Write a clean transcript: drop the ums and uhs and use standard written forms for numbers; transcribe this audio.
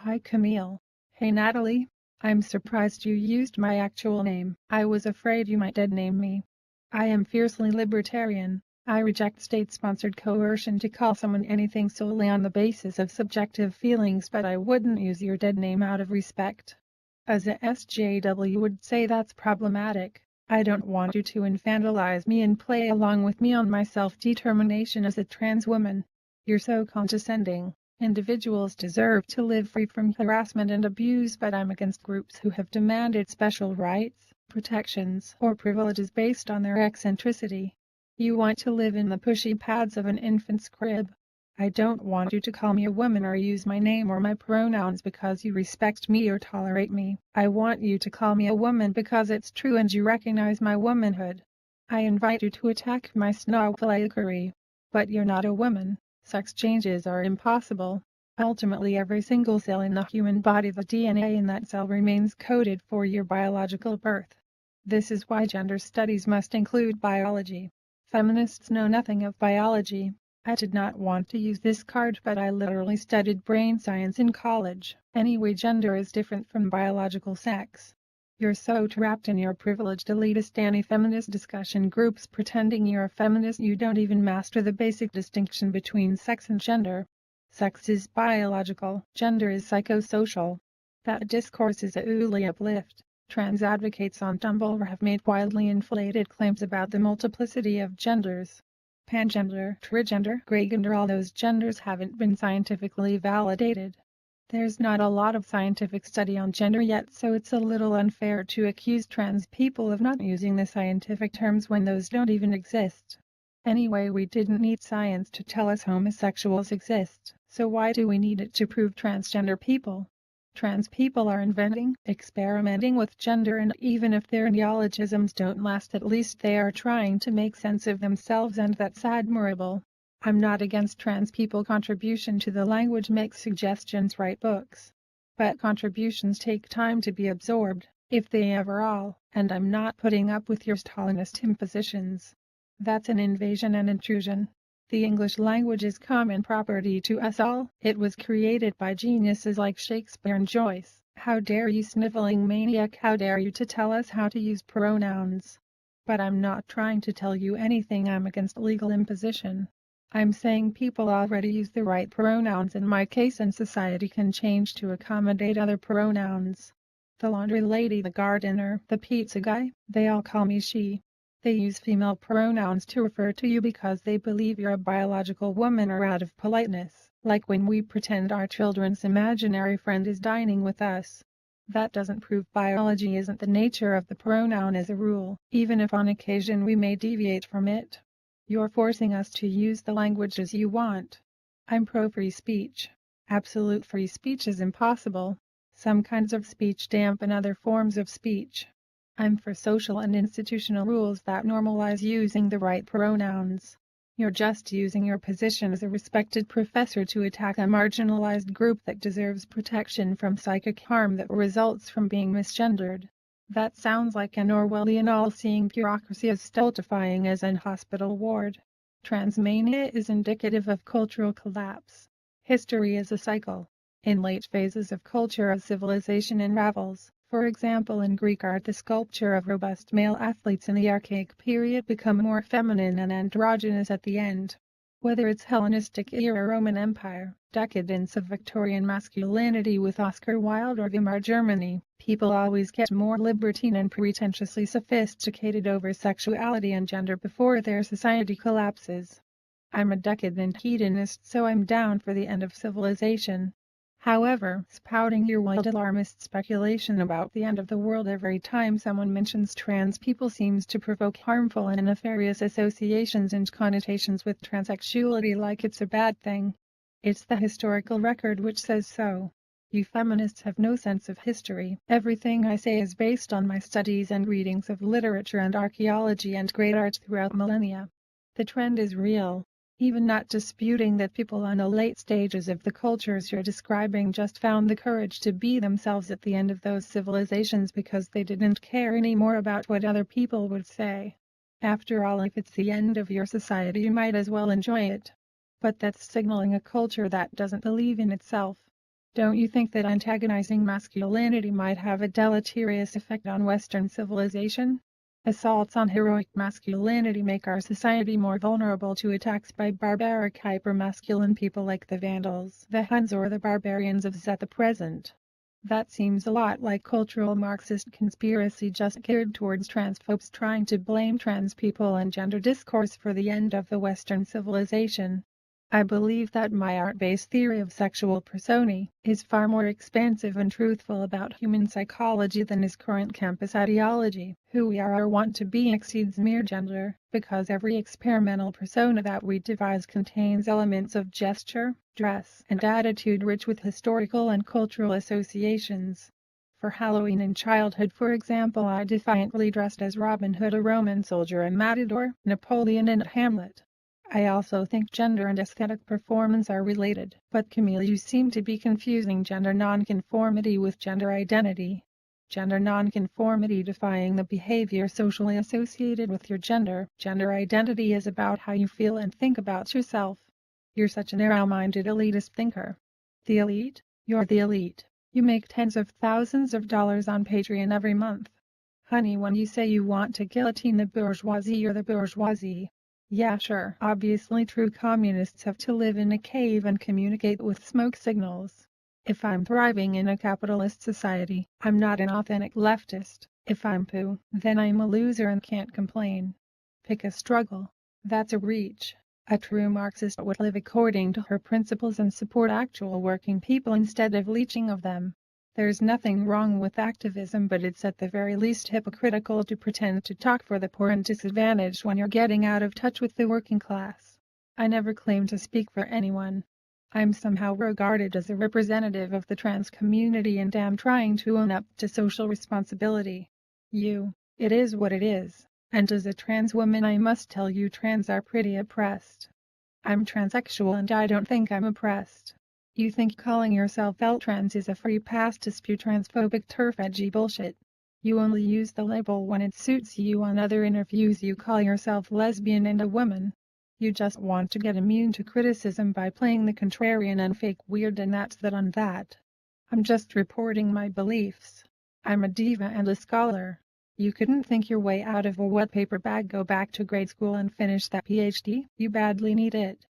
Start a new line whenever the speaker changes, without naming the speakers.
Hi Camille. Hey Natalie. I'm surprised you used my actual name. I was afraid you might dead name me. I am fiercely libertarian. I reject state-sponsored coercion to call someone anything solely on the basis of subjective feelings, but I wouldn't use your dead name out of respect. As a SJW would say, that's problematic. I don't want you to infantilize me and play along with me on my self-determination as a trans woman. You're so condescending. Individuals deserve to live free from harassment and abuse, but I'm against groups who have demanded special rights, protections, or privileges based on their eccentricity. You want to live in the pushy pads of an infant's crib. I don't want you to call me a woman or use my name or my pronouns because you respect me or tolerate me. I want you to call me a woman because it's true and you recognize my womanhood. I invite you to attack my snobbery. But you're not a woman. Sex changes are impossible. Ultimately, every single cell in the human body, the DNA in that cell, remains coded for your biological birth. This is why gender studies must include biology. Feminists know nothing of biology. I did not want to use this card, but I literally studied brain science in college. Anyway, gender is different from biological sex. You're so trapped in your privileged elitist anti-feminist discussion groups pretending you're a feminist you don't even master the basic distinction between sex and gender. Sex is biological, gender is psychosocial. That discourse is a oodly uplift. Trans advocates on Tumblr have made wildly inflated claims about the multiplicity of genders. Pangender, trigender, greygender, all those genders haven't been scientifically validated. There's not a lot of scientific study on gender yet, so it's a little unfair to accuse trans people of not using the scientific terms when those don't even exist. Anyway, we didn't need science to tell us homosexuals exist, so why do we need it to prove transgender people? Trans people are inventing, experimenting with gender, and even if their neologisms don't last, at least they are trying to make sense of themselves, and that's admirable. I'm not against trans people. Contribution to the language, make suggestions, write books. But contributions take time to be absorbed, if they ever all, and I'm not putting up with your Stalinist impositions. That's an invasion and intrusion. The English language is common property to us all. It was created by geniuses like Shakespeare and Joyce. How dare you, sniveling maniac, how dare you to tell us how to use pronouns? But I'm not trying to tell you anything. I'm against legal imposition. I'm saying people already use the right pronouns in my case, and society can change to accommodate other pronouns. The laundry lady, the gardener, the pizza guy, they all call me she. They use female pronouns to refer to you because they believe you're a biological woman, or out of politeness, like when we pretend our children's imaginary friend is dining with us. That doesn't prove biology isn't the nature of the pronoun as a rule, even if on occasion we may deviate from it. You're forcing us to use the language as you want. I'm pro-free speech. Absolute free speech is impossible. Some kinds of speech dampen other forms of speech. I'm for social and institutional rules that normalize using the right pronouns. You're just using your position as a respected professor to attack a marginalized group that deserves protection from psychic harm that results from being misgendered. That sounds like an Orwellian all-seeing bureaucracy as stultifying as an hospital ward. Transmania is indicative of cultural collapse. History is a cycle. In late phases of culture, as civilization unravels, for example in Greek art, the sculpture of robust male athletes in the archaic period become more feminine and androgynous at the end. Whether it's Hellenistic era Roman Empire, decadence of Victorian masculinity with Oscar Wilde, or Weimar Germany, people always get more libertine and pretentiously sophisticated over sexuality and gender before their society collapses. I'm a decadent hedonist, so I'm down for the end of civilization. However, spouting your wild alarmist speculation about the end of the world every time someone mentions trans people seems to provoke harmful and nefarious associations and connotations with transsexuality, like it's a bad thing. It's the historical record which says so. You feminists have no sense of history. Everything I say is based on my studies and readings of literature and archaeology and great art throughout millennia. The trend is real. Even not disputing that people on the late stages of the cultures you're describing just found the courage to be themselves at the end of those civilizations because they didn't care anymore about what other people would say. After all, if it's the end of your society, you might as well enjoy it. But that's signaling a culture that doesn't believe in itself. Don't you think that antagonizing masculinity might have a deleterious effect on Western civilization? Assaults on heroic masculinity make our society more vulnerable to attacks by barbaric hypermasculine people like the Vandals, the Huns, or the barbarians of the present. That seems a lot like cultural Marxist conspiracy just geared towards transphobes trying to blame trans people and gender discourse for the end of the Western civilization. I believe that my art-based theory of sexual personae is far more expansive and truthful about human psychology than his current campus ideology. Who we are or want to be exceeds mere gender, because every experimental persona that we devise contains elements of gesture, dress, and attitude rich with historical and cultural associations. For Halloween in childhood, for example, I defiantly dressed as Robin Hood, a Roman soldier, and Matador, Napoleon, and Hamlet. I also think gender and aesthetic performance are related, but Camille, you seem to be confusing gender nonconformity with gender identity. Gender nonconformity defying the behavior socially associated with your gender. Gender identity is about how you feel and think about yourself. You're such a narrow-minded elitist thinker. The elite? You're the elite. You make tens of thousands of dollars on Patreon every month. Honey, when you say you want to guillotine the bourgeoisie, you're the bourgeoisie. Yeah, sure. Obviously, true communists have to live in a cave and communicate with smoke signals. If I'm thriving in a capitalist society, I'm not an authentic leftist. If I'm poo, then I'm a loser and can't complain. Pick a struggle. That's a reach. A true Marxist would live according to her principles and support actual working people instead of leeching of them. There's nothing wrong with activism, but it's at the very least hypocritical to pretend to talk for the poor and disadvantaged when you're getting out of touch with the working class. I never claim to speak for anyone. I'm somehow regarded as a representative of the trans community and am trying to own up to social responsibility. It is what it is. And as a trans woman, I must tell you, trans are pretty oppressed. I'm transsexual and I don't think I'm oppressed. You think calling yourself L-trans is a free pass to spew transphobic turf-edgy bullshit. You only use the label when it suits you. On other interviews you call yourself lesbian and a woman. You just want to get immune to criticism by playing the contrarian and fake weird, and that's that on that. I'm just reporting my beliefs. I'm a diva and a scholar. You couldn't think your way out of a wet paper bag. Go back to grade school and finish that PhD. You badly need it.